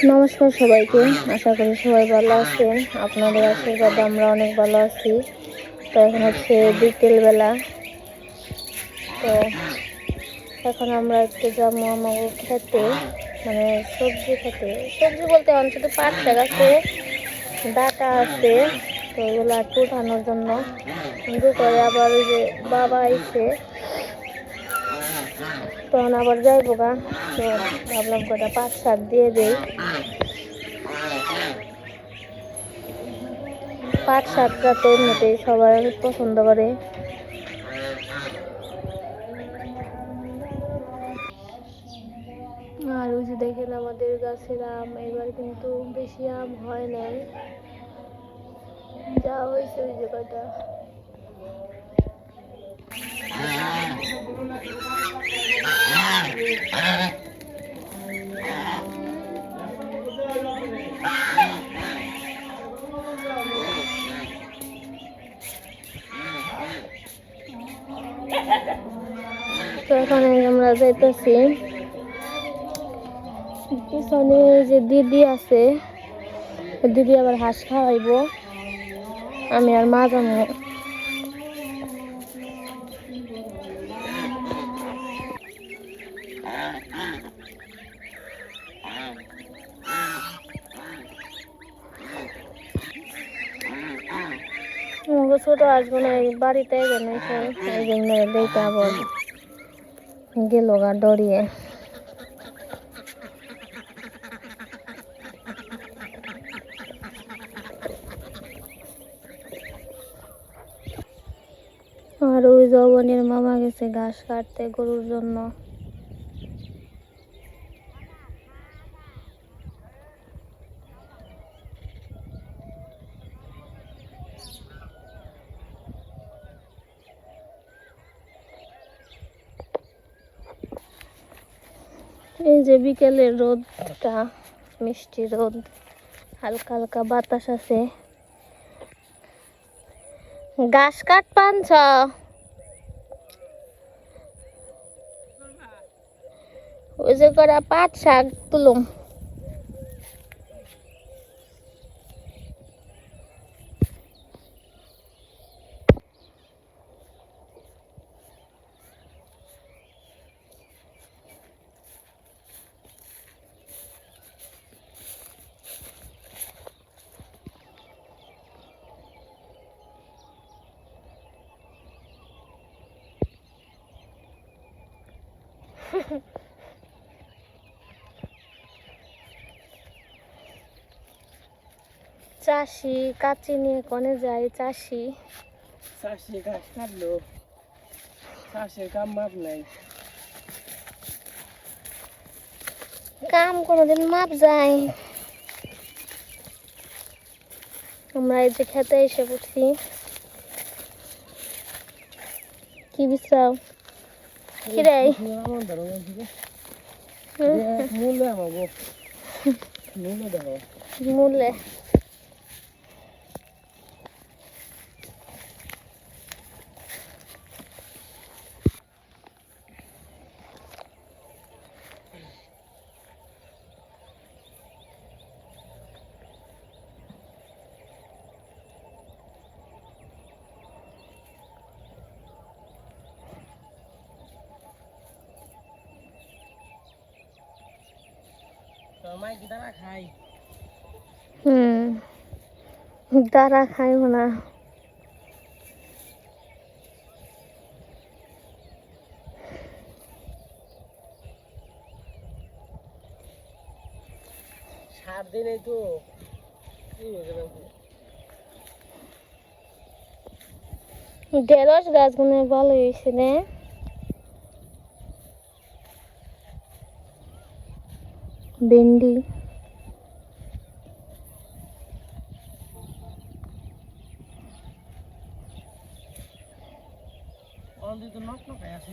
নমস্কার সবাইকে, আশা করি সবাই ভালো আছেন। আপনাদের আশীর্বাদে আমরা অনেক ভালো আছি। তো এখন হচ্ছে বিকেলবেলা। তো এখন আমরা একটু যাবো আমাকে খেতে, মানে সবজি খেতে। সবজি বলতে অন্তত পাট শাক আছে, ডাটা আছে, তো ওইগুলো একটু উঠানোর জন্য। দুপুরে আবার ওই যে বাবা আইসে, তখন আবার যাইবো গা। তো ভাবলাম কটা পাট শাক দিয়ে দেই। পাট শাকটা তো এমনিতেই সবাই অনেক পছন্দ করে। আর ওই যে দেখেন আমাদের গাছের আম এবার কিন্তু বেশি আম হয় নাই, যা হয়েছে ওই যে কটা। তো এখানে আমরা যাইতেছি, পিছনে যে দিদি আছে, দিদি আবার হাঁস খাওয়াইব, আমি আর মা যাবো। ছোট আসবো না, বাড়িতে এই জন্য দেখে আবার গেল গা ডরিয়ে। আর ওই জবনের মামা গেছে ঘাস কাটতে গরুর জন্য। এই যে বিকেলের রোদটা, মিষ্টি রোদ, হালকা হালকা বাতাস আছে। ঘাস কাট পাঞ্চ, ওই যে করা পাট শাক তুলুম। চাষি কাচি নিয়ে কনে যায় চাষি। চাষি ঘাস কাটলো, চাষের কাম মাপ নাই। কাম কোনোদিন মাপ যায়। আমরা এই যে খেতে এসে পড়ছি। কি বিশ্রাও কি রে? মূলে দাঁড়া খাইব না। সার দিনে তো ঢেঁড়স গাছগুলো ভালো হয়েছে রে। ভেন্ডি তো নক নকাই আছে।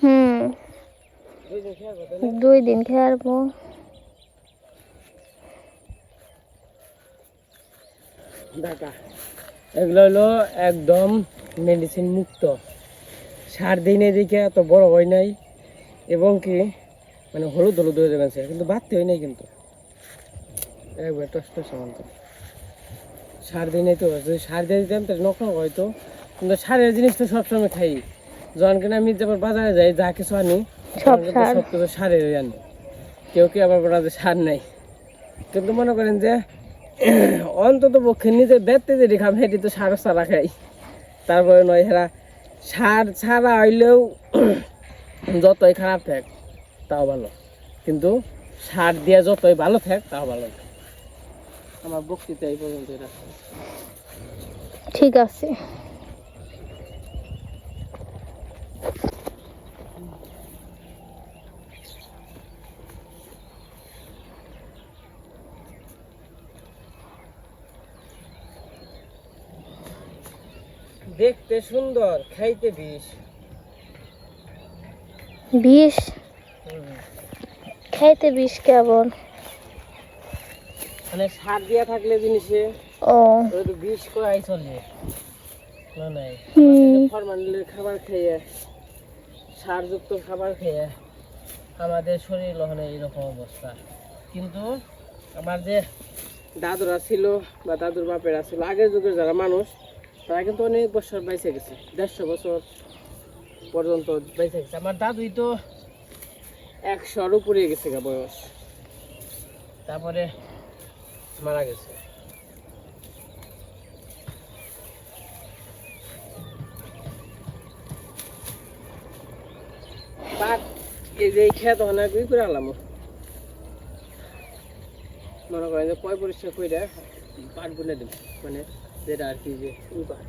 হুম 2 দিন খেয়ারবো। ঢাকা এগুলো হলো একদম মেডিসিন মুক্ত, সার দিনে দিকে এত বড় হয় নাই এবং কি মানে হলুদ হলুদ হয়ে যাবে, কিন্তু বাড়তে হয় নাই, কিন্তু একবার টস সমান্ত সার দিনে তো যদি সার দিয়ে দিতাম তাহলে নকল হয়তো, কিন্তু সারের জিনিস তো সবসময় খাই, যখন কিনা আমি যেমন বাজারে যাই যা কিছু আনি সব সব কিছু সারের আনি, কেউ কি আবার বলা যে সার নেই, কিন্তু মনে করেন যে অন্তত পক্ষে নিজের ব্যক্তি যদি খাবে সেটি তো সার ছাড়া খাই, তারপরে নয় হেরা সার ছাড়া হইলেও যতই খারাপ থাক তাও ভালো, কিন্তু সার দিয়ে যতই ভালো থাক তাও ভালো। আমার বক্তৃতা এই পর্যন্ত রাখছি। ঠিক আছে। দেখতে সুন্দর, খাইতে বিষ। বিষ? খাইতে বিষ কেমন? মানে সার দিয়া থাকলে জিনিসে ও বিষ করাই চলে না, নাই ফরমালিনের খাবার খেয়ে, সারযুক্ত খাবার খেয়ে আমাদের শরীর ওখানে এইরকম অবস্থা। কিন্তু আমার যে দাদুরা ছিল বা দাদুর বাপেরা ছিল, আগের যুগের যারা মানুষ, তারা কিন্তু অনেক বছর বেঁচে গেছে, 150 বছর পর্যন্ত বেঁচে গেছে। আমার দাদুই তো 100-র উপরে গেছে গা বয়স, তারপরে মারা গেছে। পাট এই যে খেত অনেক করে আলাম, মনে করেন যে পয় পরিষ্কার করে পাট বুনে দেব, মানে যেটা আর কি যে পাট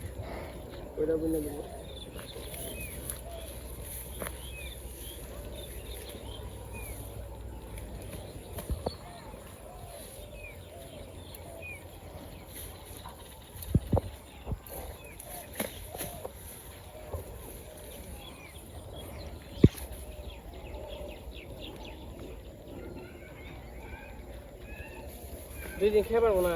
ওইটা বুনে দেবো। দুই দিন খেয়ে পারবো না।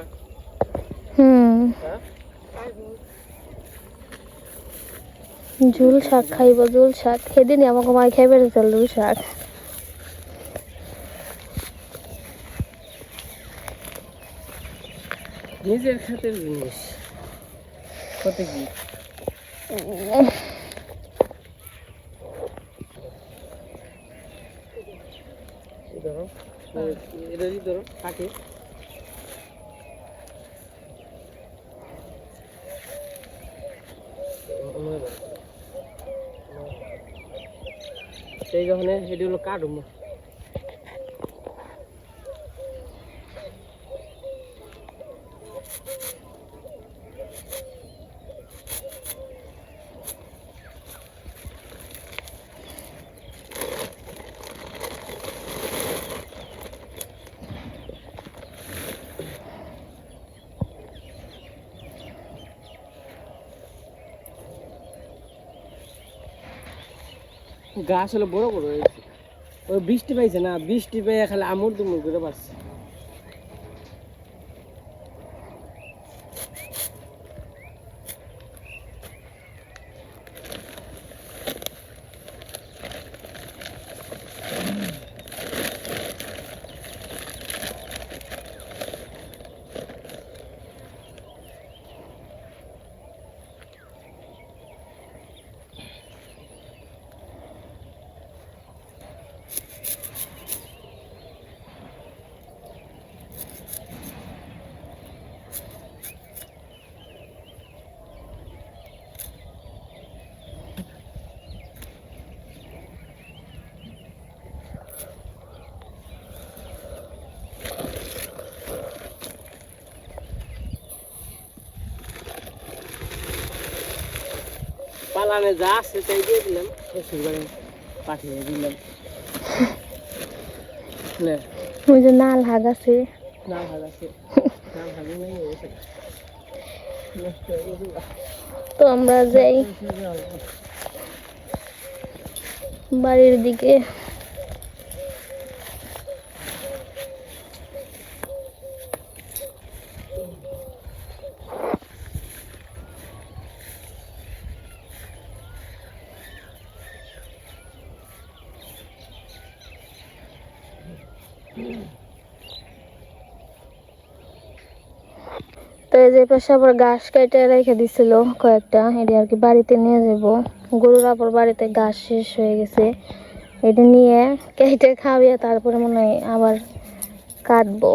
ঝুল শাক খাইব, ঝুল শাক সেদিন আমাকে মাই খাইবে ঝুল শাক। নিজের খাতের জিনিস কত কি ধরো, এটা ধরো কাটে সেই যখন এটি হলো কাটুম। গাছ হলো বড় বড় হয়েছে, ওই বৃষ্টি পাইছে না, বৃষ্টি পেয়ে খালি আমুর দুমুর করে পারছে। পালানে যা আছে তাই দিয়ে দিলাম, শ্বশুর বাড়ি পাঠিয়ে দিলাম। ওই যে নাল হাগ আছে, নাল হাগ আছে, নাল হাগ নেই তো আমরা যাই। বাড়ির দিকে। তো এই যে পাশে আবার ঘাস কেটে রেখে দিছিল কয়েকটা, এটা আর কি বাড়িতে নিয়ে যাব। গরুর আবার বাড়িতে ঘাস শেষ হয়ে গেছে, এটা নিয়ে কেটে খাওয়াইয়া তারপরে মনে হয় আবার কাটবো।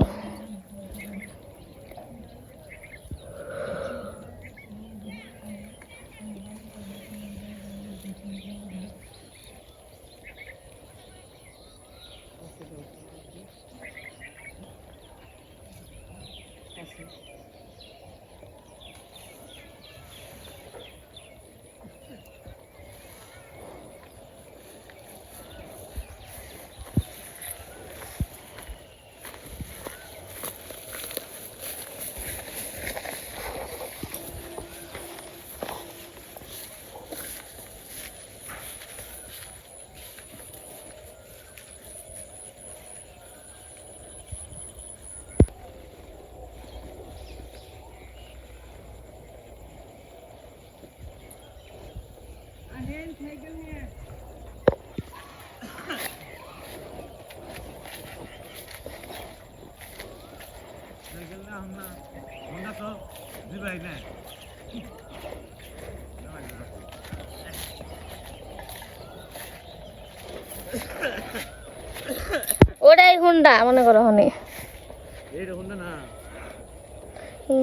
ওটাই হুন্ডা মনে করো হনে।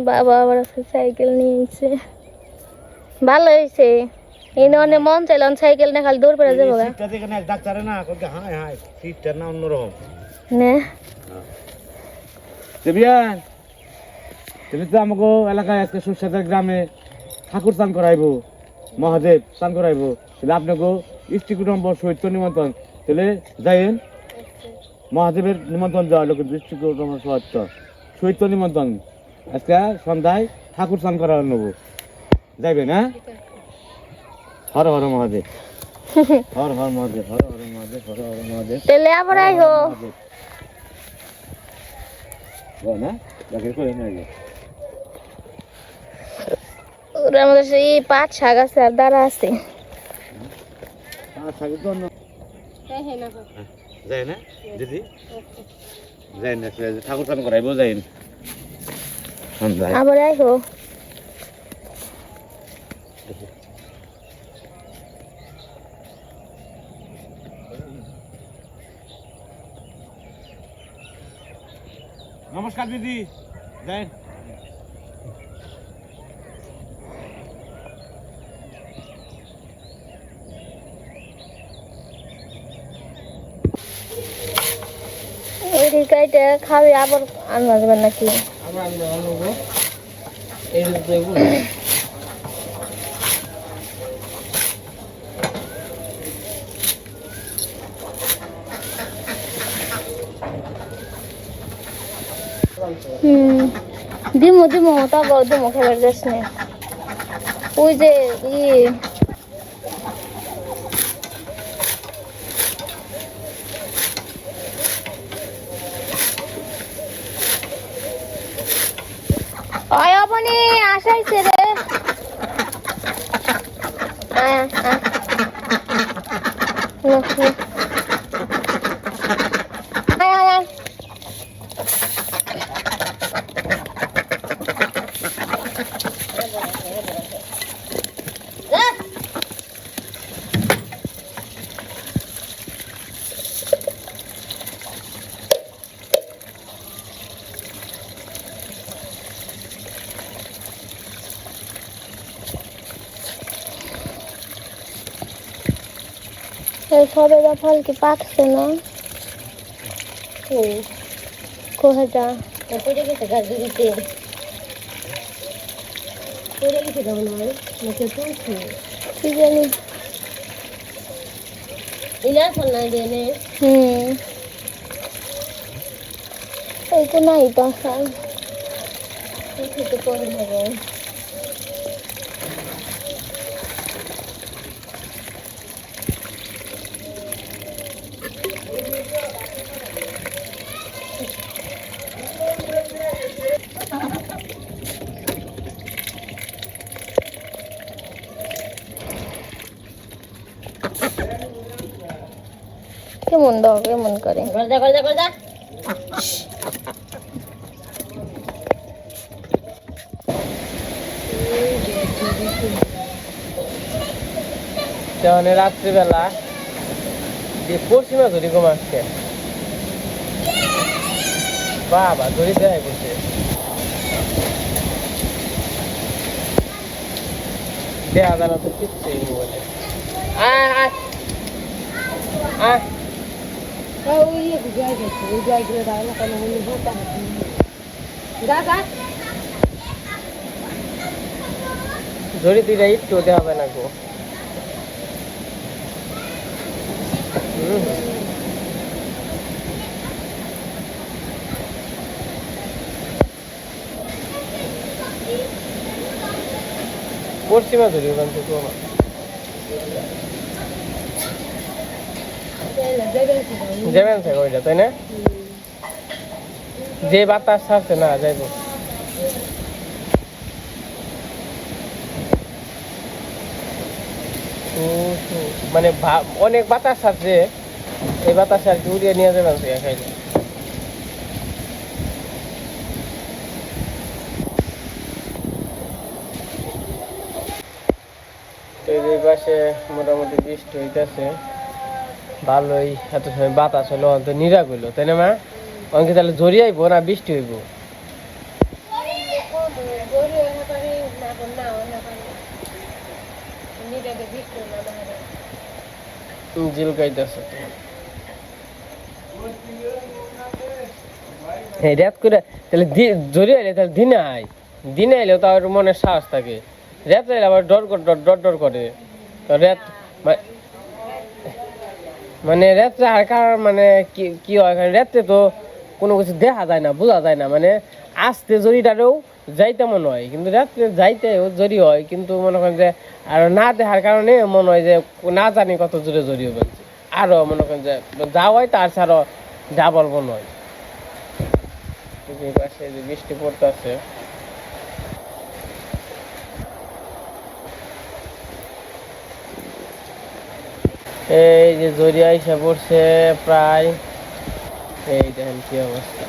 বাবা আবার সাইকেল নিয়েছে, ভালো হয়েছে। এই অনেক মন চাইলাম সাইকেল না খালি দৌড় পেরে যাবো গা। ডাক্তারে না করতে হাই হাই সিটটা না অন্যরকম নে দেবিয়ান, তুমি তো আমাকে এলাকায় আজকে সুরসাদের গ্রামে ঠাকুর স্নান করাইবো, মহাদেব স্নান করাইবো, তাহলে আপনাকে স্ত্রী কুটুম্ব সহিত নিমন্ত্রণ, তাহলে যাইন মহাদেবের নিমন্ত্রণ দেওয়া লোক স্ত্রী কুটুম্ব সহিত নিমন্ত্রণ। আজকে সন্ধ্যায় ঠাকুর স্নান করা নেবো, যাইবেন? হ্যাঁ, হর হর মহাদেব, হর হর মহাদেব, হর হর মহাদেব, হর হর মহাদেব। তাহলে আবার আইহো না দেখে করে না গে ওরা আমাদের সেই পাট শাক আছে আর দাঁড়া আছে। থাকে তো যাই না দিদি, যাই না ঠাকুর স্নান করাইবো, যাই আবার আইহো। নমস্কার দিদি, যাই এই রিকাইটা খাবে আবার আনবা যাবেন নাকি? আমরা আনবো এই দেখবো দিমো দিমো তারপর দিমো খেলার যাস না। ওই যে অয়বনি আসাইছে রে। আয় আয় আয় আয় সবেদা ফল কি পাকছে না? কোথাটা পড়ে গেছে গাছ দিতে, পড়ে গেছে কেমন হয় মুখে তুলছি কি জানি ইলা ফল নাই দেনে। এই তো নাই পাখা তো পরে হবে। কেমন দাও কেমন করে তাহলে রাত্রিবেলা দিয়ে পশ্চিমা ধরি কম আজকে বাবা ধরি দেয় বসে দেয়া জানা তো কিচ্ছুই বলে আয় আয় আয় ধরি দিলে একটু দেওয়া হবে না গো পশ্চিমা ধরি ওখান থেকে যাবেন থেকে ওইটা তাই না যে বাতাস ছাড়ছে না যাইব মানে অনেক বাতাস ছাড়ছে এই বাতাস আর কি উড়িয়ে নিয়ে যাবেন থেকে খাইলে এই পাশে মোটামুটি বৃষ্টি হইতেছে ভালোই এত সময় বাতাস হলো অন্ত নিরাগ হইলো তাই না মা অঙ্কে তাহলে জড়ি আইব না বৃষ্টি হইব জিলকাইতেছে রাত করে তাহলে জড়ি আইলে তাহলে দিনে আইলেও তার মনে সাহস থাকে রাত আইলে আবার ডর করে রাত মানে রাত্রে আর কার মানে কি হয় রাত্রে তো কোনো কিছু দেখা যায় না বোঝা যায় না মানে আসতে জড়িটারেও যাইতে মনে হয় কিন্তু রাত্রে যাইতে জড়ি হয় কিন্তু মনে করেন যে আর না দেখার কারণে মনে হয় যে না জানি কত জোরে জড়িয়ে বলছে আরো মনে করেন যে যা হয় তার ছাড়া ডাবল মনে হয় পাশে যে বৃষ্টি পড়তেছে এই যে জড়িয়া এসে পড়ছে প্রায় এই দেখেন কি অবস্থা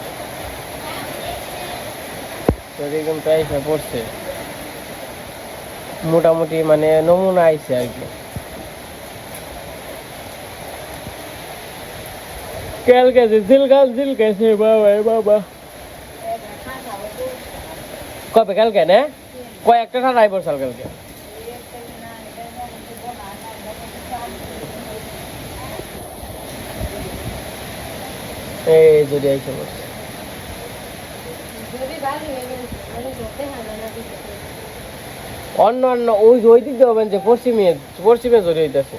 জড়ি কিন্তু এসে পড়ছে মোটামুটি মানে নমুনা আইছে আর কি কালকে জিলকাছে বাবা কবে কালকে না কয়েকটা ঠান্ডায় পড়ছাল কালকে এই যদি আইসে বসে অন্য ওই দিক দিয়ে হবেন যে পশ্চিমে জড়িয়ে হইতেছে